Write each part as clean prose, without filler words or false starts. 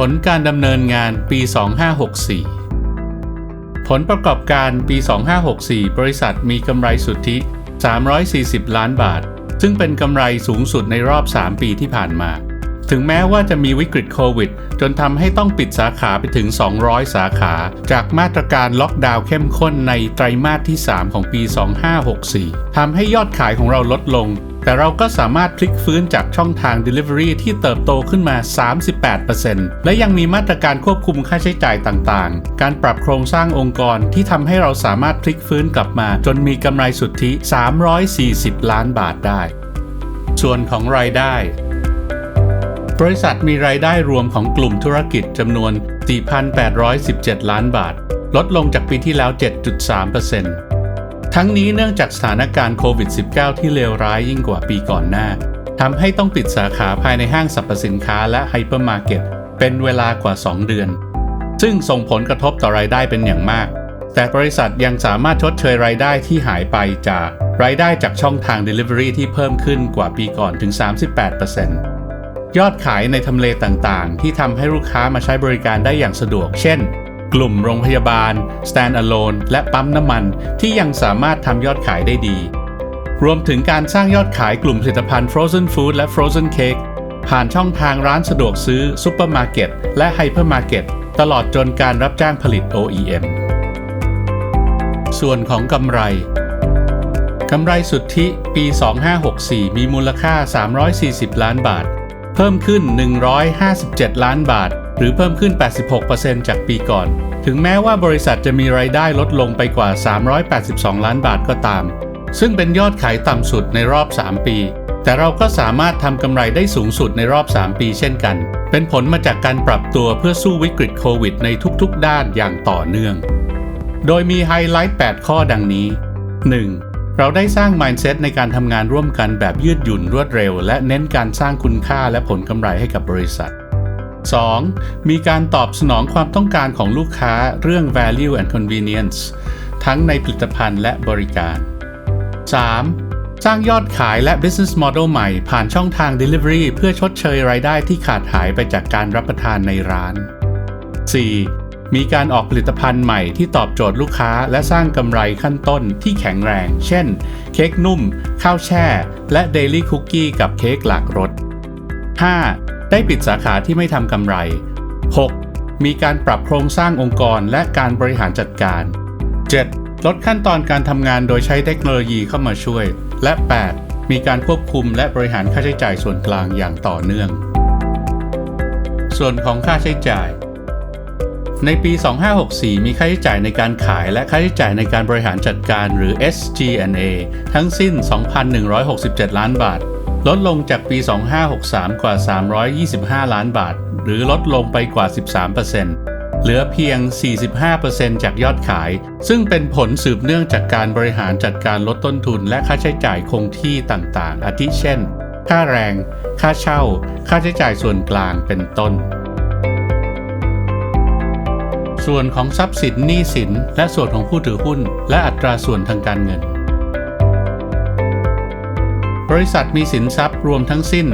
ลการดำเนินงานปี 2564 ผลประกอบการปี 2564 บริษัทมีกำไรสุทธิ 340 ล้านบาทซึ่งเป็นกำไรสูงสุดในรอบ 3 ปีที่ผ่านมาถึงแม้ว่าจะมีวิกฤตโควิดจนทำให้ต้องปิดสาขาไปถึง 200 สาขาจากมาตรการล็อกดาวน์เข้มข้นในไตรมาสที่ 3 ของปี 2564 ทำให้ยอดขายของเราลดลงแต่เราก็สามารถพลิกฟื้นจากช่องทาง Delivery ที่เติบโตขึ้นมา 38% และยังมีมาตรการควบคุมค่าใช้จ่ายต่างๆการปรับโครงสร้างองค์กรที่ทำให้เราสามารถพลิกฟื้นกลับมาจนมีกำไรสุทธิ 340 ล้านบาทได้ส่วนของรายได้บริษัทมีรายได้รวมของกลุ่มธุรกิจจำนวน 4,817 ล้านบาทลดลงจากปีที่แล้ว 7.3%ทั้งนี้เนื่องจากสถานการณ์โควิด -19 ที่เลวร้ายยิ่งกว่าปีก่อนหน้าทำให้ต้องปิดสาขาภายในห้างสรรพสินค้าและไฮเปอร์มาร์เก็ตเป็นเวลากว่า 2 เดือนซึ่งส่งผลกระทบต่อรายได้เป็นอย่างมากแต่บริษัทยังสามารถชดเชยรายได้ที่หายไปจากรายได้จากช่องทาง Delivery ที่เพิ่มขึ้นกว่าปีก่อนถึง 38%ยอดขายในทำเลต่างๆที่ทำให้ลูกค้ามาใช้บริการได้อย่างสะดวกเช่นกลุ่มโรงพยาบาล Stand-alone และปั๊มน้ำมันที่ยังสามารถทำยอดขายได้ดีรวมถึงการสร้างยอดขายกลุ่มผลิตภัณฑ์ Frozen Food และ Frozen Cake ผ่านช่องทางร้านสะดวกซื้อซุปเปอร์มาร์เก็ตและไฮเปอร์มาร์เก็ตตลอดจนการรับจ้างผลิต OEM ส่วนของกำไรสุทธิปี 2564 มีมูลค่า 340 ล้านบาทเพิ่มขึ้น 157 ล้านบาทหรือเพิ่มขึ้น 86% จากปีก่อนถึงแม้ว่าบริษัทจะมีรายได้ลดลงไปกว่า 382 ล้านบาทก็ตามซึ่งเป็นยอดขายต่ำสุดในรอบ 3 ปีแต่เราก็สามารถทำกำไรได้สูงสุดในรอบ 3 ปีเช่นกันเป็นผลมาจากการปรับตัวเพื่อสู้วิกฤตโควิดในทุกๆด้านอย่างต่อเนื่องโดยมีไฮไลท์ 8 ข้อดังนี้ 1. เราได้สร้าง mindset ในการทำงานร่วมกันแบบยืดหยุ่นรวดเร็วและเน้นการสร้างคุณค่าและผลกำไรให้กับบริษัท 2. มีการตอบสนองความต้องการของลูกค้าเรื่อง value and convenience ทั้งในผลิตภัณฑ์และบริการ 3. สร้างยอดขายและ business model ใหม่ผ่านช่องทาง delivery เพื่อชดเชยรายได้ที่ขาดหายไปจากการรับประทานในร้าน 4. มีการออกผลิตภัณฑ์ใหม่ที่ตอบโจทย์ลูกค้าและสร้างกำไรขั้นต้นที่แข็งแรงเช่นเค้กนุ่มข้าวแช่และ daily cookie กับเค้กหลากรส 5. ได้ปิดสาขาที่ไม่ทำกำไร 6. มีการปรับโครงสร้างองค์กรและการบริหารจัดการ 7. ลดขั้นตอนการทำงานโดยใช้เทคโนโลยีเข้ามาช่วยและ 8. มีการควบคุมและบริหารค่าใช้จ่ายส่วนกลางอย่างต่อเนื่องส่วนของค่าใช้จ่ายในปี 2564 มีค่าใช้จ่ายในการขายและค่าใช้จ่ายในการบริหารจัดการหรือ SG&A ทั้งสิ้น 2,167 ล้านบาทลดลงจากปี 2563 กว่า 325 ล้านบาทหรือลดลงไปกว่า 13% เหลือเพียง 45% จากยอดขายซึ่งเป็นผลสืบเนื่องจากการบริหารจัดการลดต้นทุนและค่าใช้จ่ายคงที่ต่างๆอาทิเช่นค่าแรงค่าเช่าค่าใช้จ่ายส่วนกลางเป็นต้นส่วนของทรัพย์สินหนี้สินและส่วนของผู้ถือหุ้นและอัตราส่วนทางการเงินบริษัทมีสินทรัพย์รวมทั้งสิ้น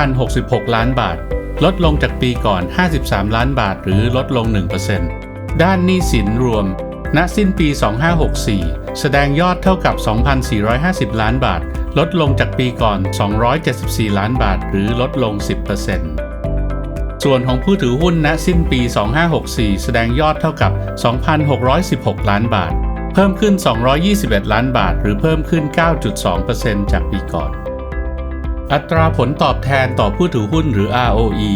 5,066 ล้านบาทลดลงจากปีก่อน 53 ล้านบาทหรือลดลง 1% ด้านหนี้สินรวมณสิ้นปี 2564 แสดงยอดเท่ากับ 2,450 ล้านบาทลดลงจากปีก่อน 274 ล้านบาทหรือลดลง 10%ส่วนของผู้ถือหุ้นณสิ้นปี 2564 แสดงยอดเท่ากับ 2,616 ล้านบาทเพิ่มขึ้น 221 ล้านบาทหรือเพิ่มขึ้น 9.2% จากปีก่อนอัตราผลตอบแทนต่อผู้ถือหุ้นหรือ ROE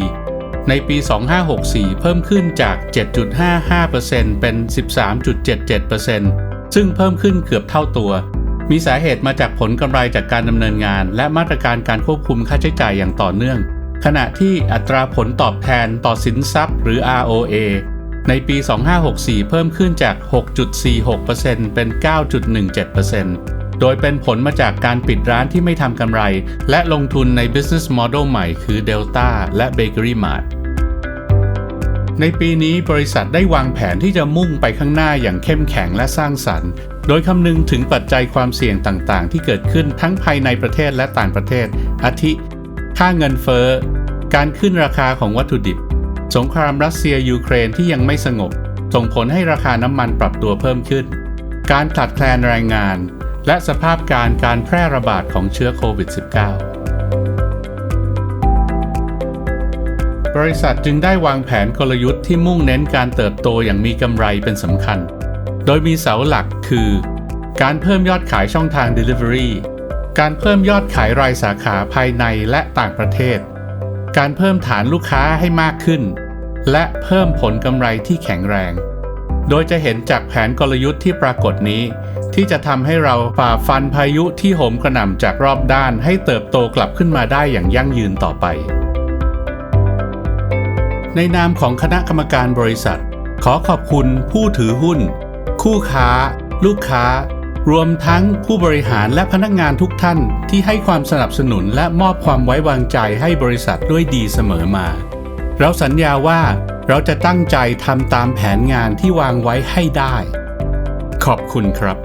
ในปี 2564 เพิ่มขึ้นจาก 7.55% เป็น 13.77% ซึ่งเพิ่มขึ้นเกือบเท่าตัวมีสาเหตุมาจากผลกำไรจากการดำเนินงานและมาตรการการควบคุมค่าใช้จ่ายอย่างต่อเนื่องขณะที่อัตราผลตอบแทนต่อสินทรัพย์หรือ ROA ในปี 2564 เพิ่มขึ้นจาก 6.46% เป็น 9.17%โดยเป็นผลมาจากการปิดร้านที่ไม่ทำกำไรและลงทุนใน business model ใหม่คือ Delta และ Bakery Mart ในปีนี้บริษัทได้วางแผนที่จะมุ่งไปข้างหน้าอย่างเข้มแข็งและสร้างสรรค์โดยคำนึงถึงปัจจัยความเสี่ยงต่างๆที่เกิดขึ้นทั้งภายในประเทศและต่างประเทศอาทิค่าเงินเฟ้อการขึ้นราคาของวัตถุดิบ สงครามรัสเซียยูเครนที่ยังไม่สงบส่งผลให้ราคาน้ำมันปรับตัวเพิ่มขึ้นการขาดแคลนแรงงานและสภาพการแพร่ระบาดของเชื้อโควิด -19 บริษัทจึงได้วางแผนกลยุทธ์ที่มุ่งเน้นการเติบโตอย่างมีกำไรเป็นสำคัญโดยมีเสาหลักคือการเพิ่มยอดขายช่องทาง Delivery การเพิ่มยอดขายรายสาขาภายในและต่างประเทศการเพิ่มฐานลูกค้าให้มากขึ้นและเพิ่มผลกำไรที่แข็งแรงโดยจะเห็นจากแผนกลยุทธ์ที่ปรากฏนี้ที่จะทำให้เราฝ่าฟันพายุที่โหมกระหน่ำจากรอบด้านให้เติบโตกลับขึ้นมาได้อย่างยั่งยืนต่อไปในนามของคณะกรรมการบริษัทขอขอบคุณผู้ถือหุ้นคู่ค้าลูกค้ารวมทั้งผู้บริหารและพนักงานทุกท่านที่ให้ความสนับสนุนและมอบความไว้วางใจให้บริษัทด้วยดีเสมอมาเราสัญญาว่าเราจะตั้งใจทำตามแผนงานที่วางไว้ให้ได้ขอบคุณครับ